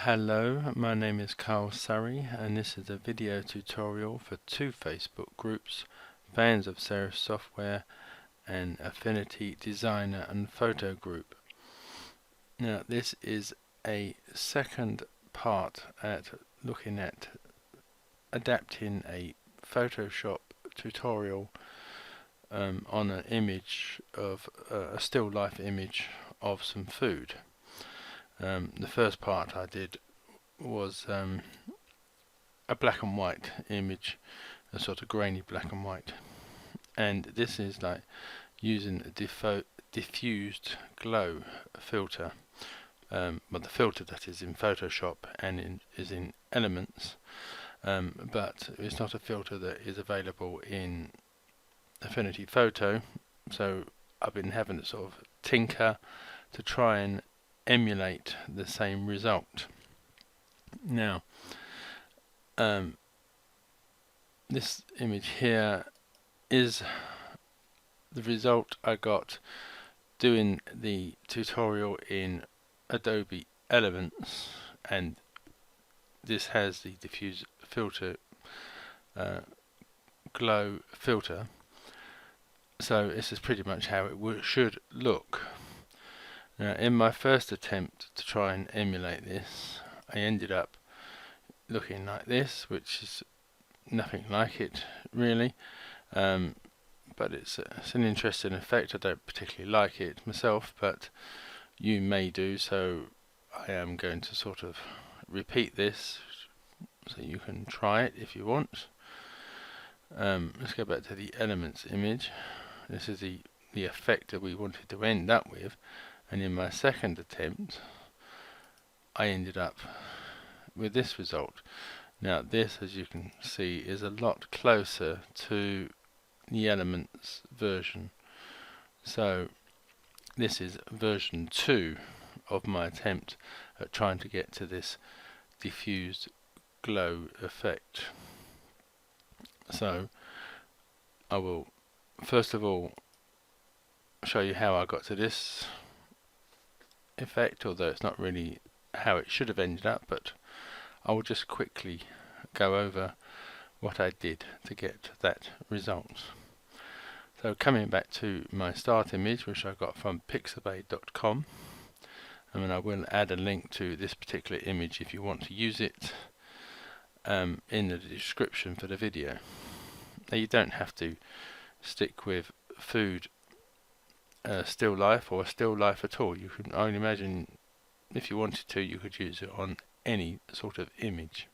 Hello, my name is Carl Surrey and this is a video tutorial for two Facebook groups, Fans of Serif Software and Affinity Designer and Photo Group. Now this is a second part at looking at adapting a Photoshop tutorial on an image of a still life image of some food. The first part I did was a black and white image, a sort of grainy black and white, and this is like using a diffused glow filter, but the filter that is in Photoshop and is in Elements, but it's not a filter that is available in Affinity Photo, so I've been having to sort of tinker to try and emulate the same result. Now this image here is the result I got doing the tutorial in Adobe Elements, and this has the diffuse filter glow filter, so this is pretty much how it should look. Now, in my first attempt to try and emulate this, I ended up looking like this, which is nothing like it really, but it's an interesting effect. I don't particularly like it myself, but you may do, so I am going to sort of repeat this so you can try it if you want. Let's go back to the Elements image. This is the effect that we wanted to end up with. And in my second attempt, I ended up with this result. Now this, as you can see, is a lot closer to the Elements version. So this is version 2 of my attempt at trying to get to this diffused glow effect. So I will first of all show you how I got to this effect, although it's not really how it should have ended up, but I will just quickly go over what I did to get that result. So coming back to my start image, which I got from Pixabay.com, and then I will add a link to this particular image if you want to use it in the description for the video. Now you don't have to stick with food still life or still life at all. You can, I would imagine, if you wanted to, you could use it on any sort of image.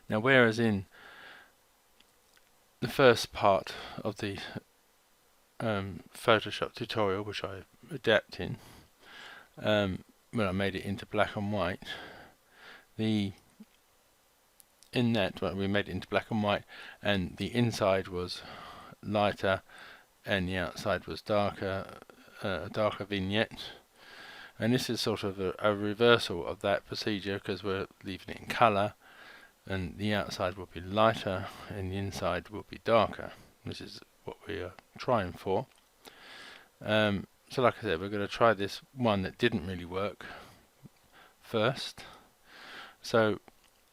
Now, whereas in the first part of the Photoshop tutorial, which I adapted when I made it into black and white, we made it into black and white, and the inside was lighter and the outside was darker, darker vignette. And this is sort of a reversal of that procedure, because we're leaving it in colour, and the outside will be lighter and the inside will be darker. This is what we are trying for. So like I said, we're going to try this one that didn't really work first. So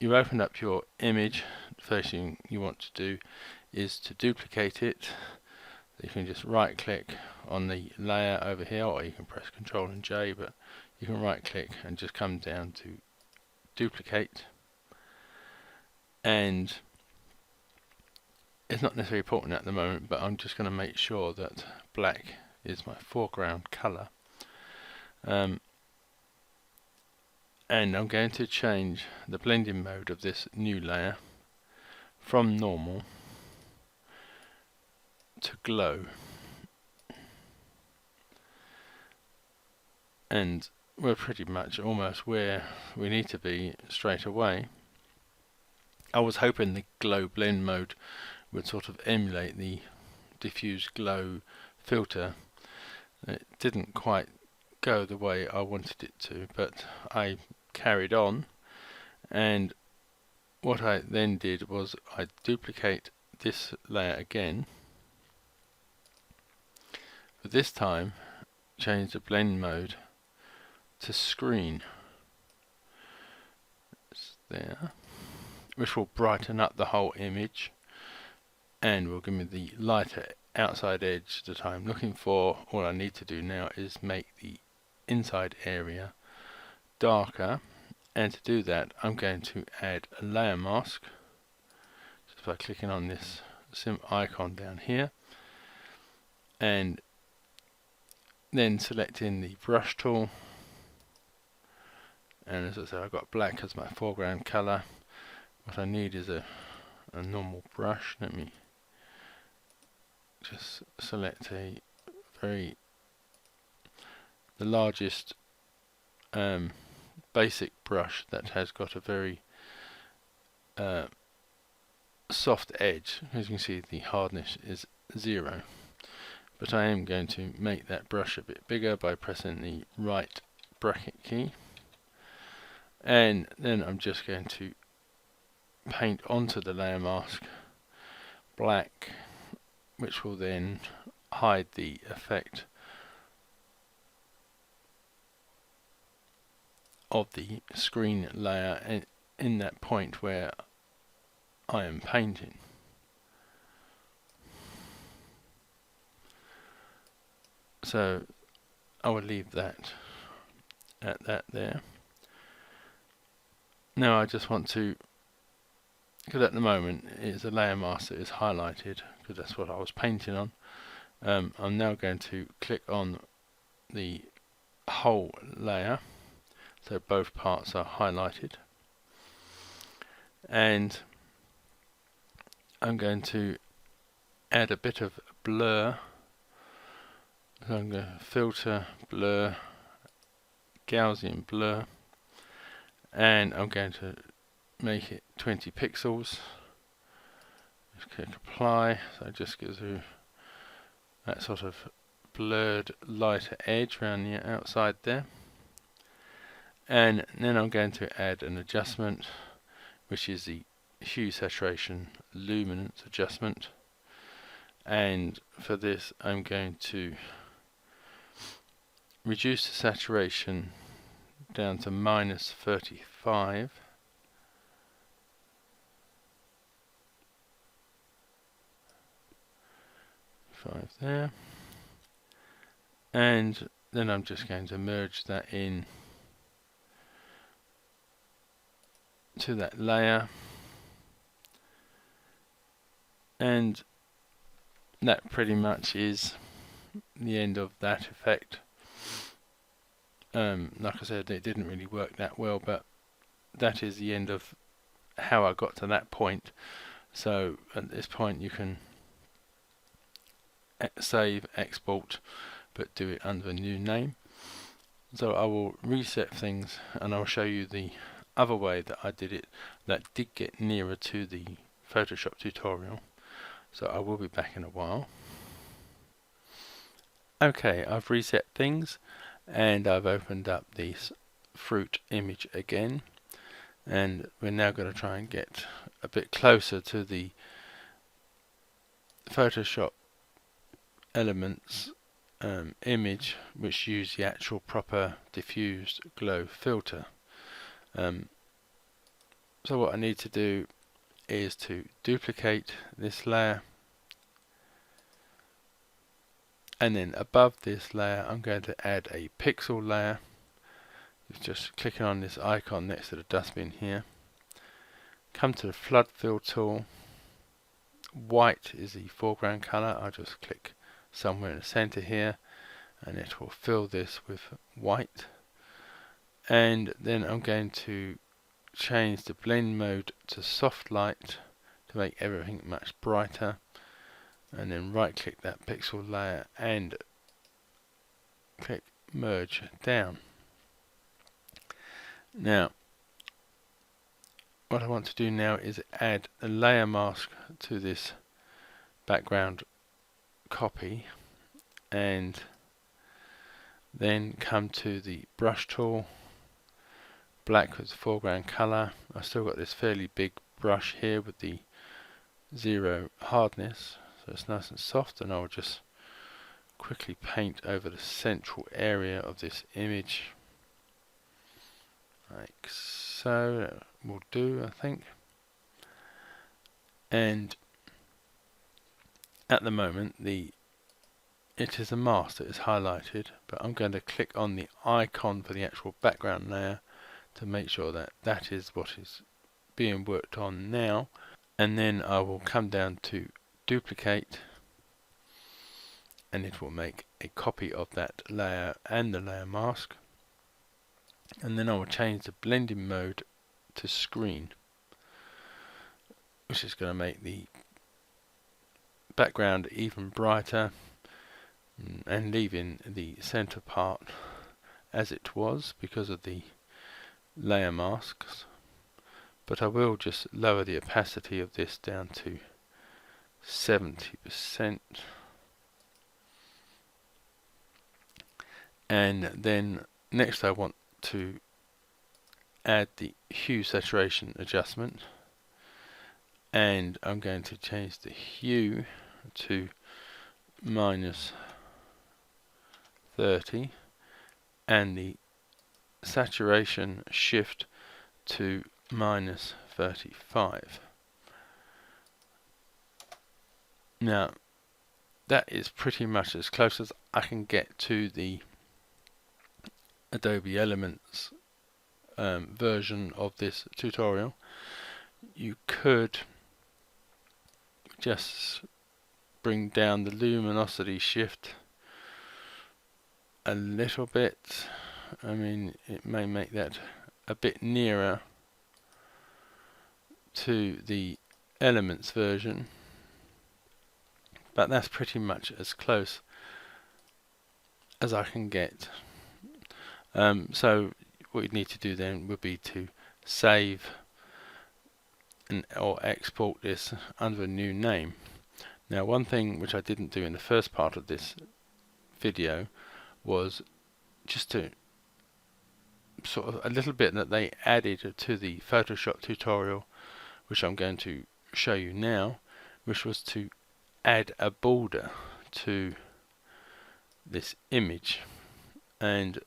you open up your image. The first thing you want to do is to duplicate it. You can just right click on the layer over here, or you can press Ctrl and J, but you can right click and just come down to duplicate. And it's not necessarily important at the moment, but I'm just going to make sure that black is my foreground colour. And I'm going to change the blending mode of this new layer from normal to glow, and we're pretty much almost where we need to be straight away. I was hoping the glow blend mode would sort of emulate the diffuse glow filter. It didn't quite go the way I wanted it to, but I carried on, and what I then did was I duplicate this layer again, but this time change the blend mode to screen. there, which will brighten up the whole image and will give me the lighter outside edge that I'm looking for. All I need to do now is make the inside area darker, and to do that I'm going to add a layer mask just by clicking on this icon down here and then selecting the brush tool, and as I said, I've got black as my foreground colour. What I need is a normal brush. Let me just select the largest basic brush that has got a very soft edge. As you can see, the hardness is 0, but I am going to make that brush a bit bigger by pressing the right bracket key, and then I'm just going to paint onto the layer mask black, which will then hide the effect of the screen layer in that point where I am painting. So I will leave that at that there. Now I just want to, because at the moment it is a layer mask that is highlighted because that's what I was painting on. I'm now going to click on the whole layer so both parts are highlighted, and I'm going to add a bit of blur. So I'm going to filter, blur, Gaussian blur, and I'm going to make it 20 pixels. Just click apply, so it just gives you that sort of blurred lighter edge around the outside there. And then I'm going to add an adjustment, which is the hue, saturation, luminance adjustment, and for this I'm going to reduce the saturation down to -35, there, and then I'm just going to merge that in to that layer, and that pretty much is the end of that effect. Like I said, it didn't really work that well, but that is the end of how I got to that point. So at this point you can save, export, but do it under a new name. So I will reset things and I'll show you the other way that I did it that did get nearer to the Photoshop tutorial. So I will be back in a while. Okay, I've reset things and I've opened up this fruit image again, and we're now going to try and get a bit closer to the Photoshop elements image, which use the actual proper diffused glow filter. So what I need to do is to duplicate this layer, and then above this layer I'm going to add a pixel layer. Just clicking on this icon next to the dustbin here, come to the flood fill tool. White is the foreground color. I'll just click somewhere in the center here and it will fill this with white, and then I'm going to change the blend mode to soft light to make everything much brighter, and then right click that pixel layer and click merge down. Now what I want to do now is add a layer mask to this background copy, and then come to the brush tool, black with the foreground color. I've still got this fairly big brush here with the 0 hardness, so it's nice and soft, and I'll just quickly paint over the central area of this image like so. will do, I think. And at the moment it is a mask that is highlighted, but I'm going to click on the icon for the actual background layer to make sure that that is what is being worked on now. And then I will come down to duplicate, and it will make a copy of that layer and the layer mask. And then I will change the blending mode to screen, which is going to make the background even brighter and leaving the center part as it was because of the layer masks. But I will just lower the opacity of this down to 70%. And then next I want to add the hue saturation adjustment, and I'm going to change the hue to -30 and the saturation shift to -35. Now that is pretty much as close as I can get to the Adobe Elements version of this tutorial. You could just bring down the luminosity shift a little bit. I mean, it may make that a bit nearer to the Elements version, but that's pretty much as close as I can get. So what you need to do then would be to save or export this under a new name. Now, one thing which I didn't do in the first part of this video was just to sort of a little bit that they added to the Photoshop tutorial, which I'm going to show you now, which was to add a border to this image. And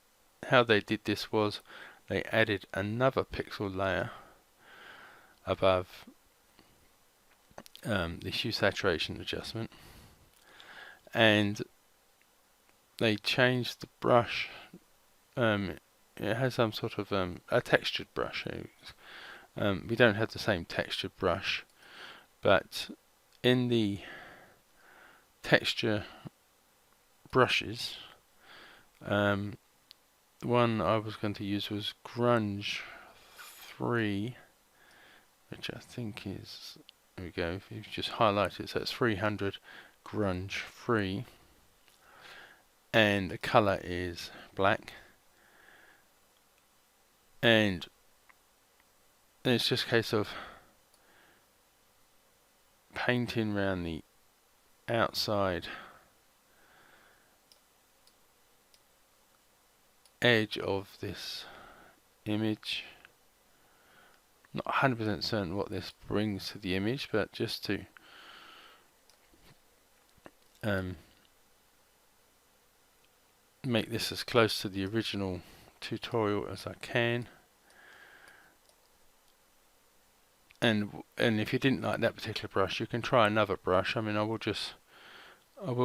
how they did this was they added another pixel layer above the hue saturation adjustment, and they changed the brush. It has some sort of a textured brush. We don't have the same textured brush, but in the texture brushes, the one I was going to use was Grunge 3, which I think is, there we go, if you just highlight it, so it's 300 Grunge 3, and the color is black, and it's just a case of painting around the outside edge of this image. Not 100% certain what this brings to the image, but just to make this as close to the original tutorial as I can. And if you didn't like that particular brush, you can try another brush. I mean, I will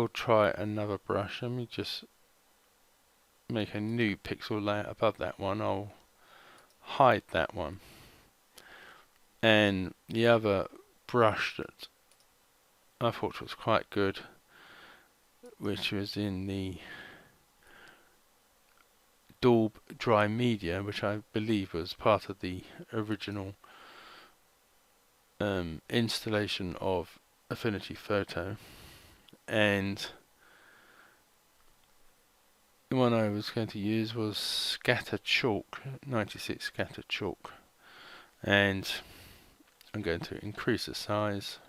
try another brush. Let me just make a new pixel layer above that one. I'll hide that one. And the other brush that I thought was quite good, which was in the Daub Dry Media, which I believe was part of the original installation of Affinity Photo. And the one I was going to use was Scatter Chalk, 96 Scatter Chalk, and I'm going to increase the size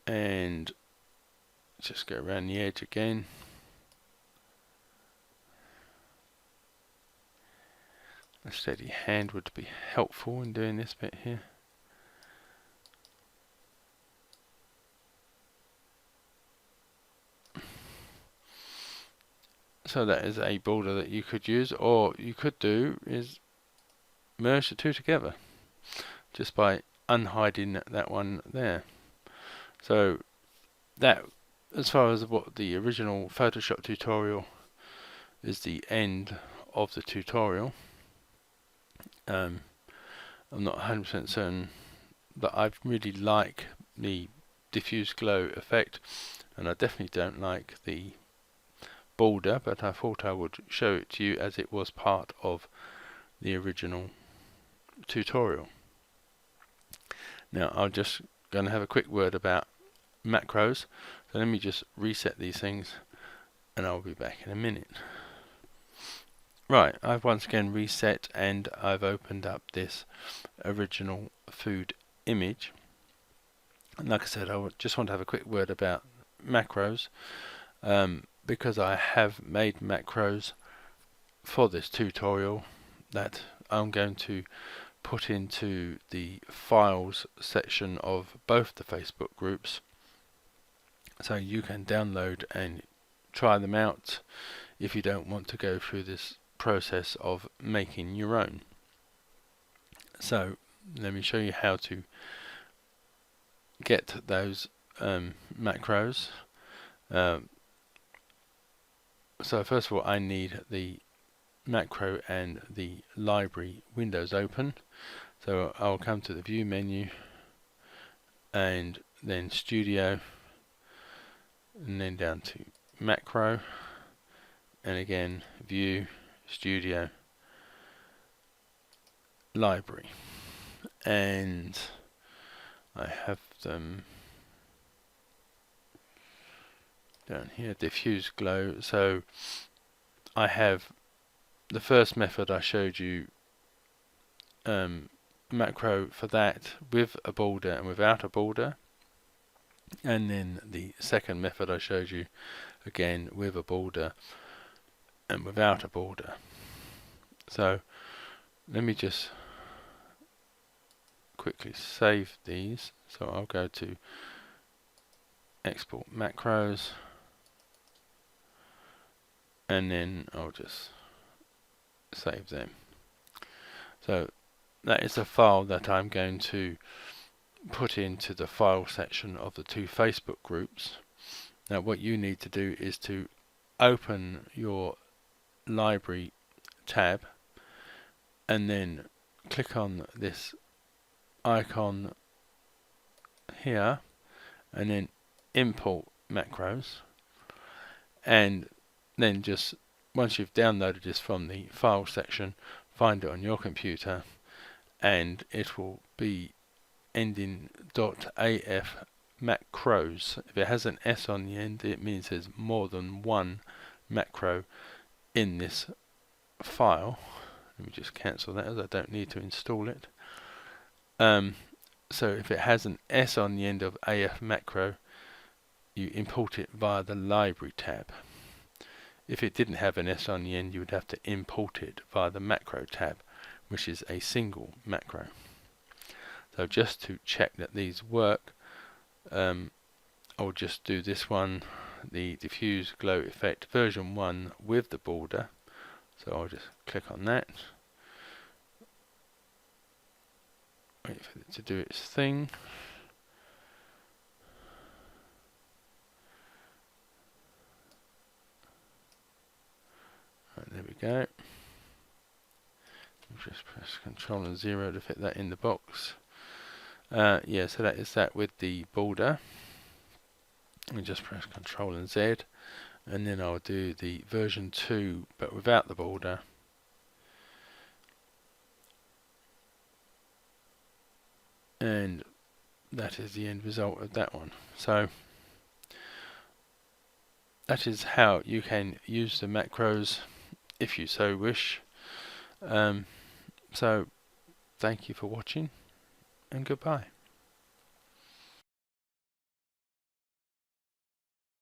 and just go around the edge again. A steady hand would be helpful in doing this bit here. So that is a border that you could use, or you could do is merge the two together just by unhiding that one there. So that, as far as what the original Photoshop tutorial, is the end of the tutorial. I'm not 100% certain, but I really like the Diffused Glow effect, and I definitely don't like the border, but I thought I would show it to you as it was part of the original tutorial. Now I'm just going to have a quick word about macros, so let me just reset these things and I'll be back in a minute. Right, I've once again reset and I've opened up this original food image. And like I said, I just want to have a quick word about macros, because I have made macros for this tutorial that I'm going to put into the files section of both the Facebook groups, so you can download and try them out if you don't want to go through this process of making your own. So let me show you how to get those macros. So first of all, I need the macro and the library windows open. So I'll come to the view menu and then studio, and then down to macro, and again view, studio, library, and I have them down here, Diffused Glow. So I have the first method I showed you, macro for that with a border and without a border, and then the second method I showed you again with a border and without a border. So let me just quickly save these. So I'll go to export macros, and then I'll just save them. So that is a file that I'm going to put into the file section of the two Facebook groups. Now what you need to do is to open your library tab and then click on this icon here and then import macros, and then just once you've downloaded this from the file section, find it on your computer and it will be ending .af macros. If it has an S on the end, it means there's more than one macro in this file. Let me just cancel that as I don't need to install it. So if it has an S on the end of AF macro, you import it via the library tab. If it didn't have an S on the end, you would have to import it via the macro tab, which is a single macro. So just to check that these work, I'll just do this one, the Diffused Glow effect version 1 with the border. So I'll just click on that, wait for it to do its thing. Right, there we go. Just press Control and 0 to fit that in the box. Yeah, so that is that with the border. We just press Control and Z, and then I'll do the version 2 but without the border. And that is the end result of that one. So that is how you can use the macros if you so wish. So thank you for watching and goodbye.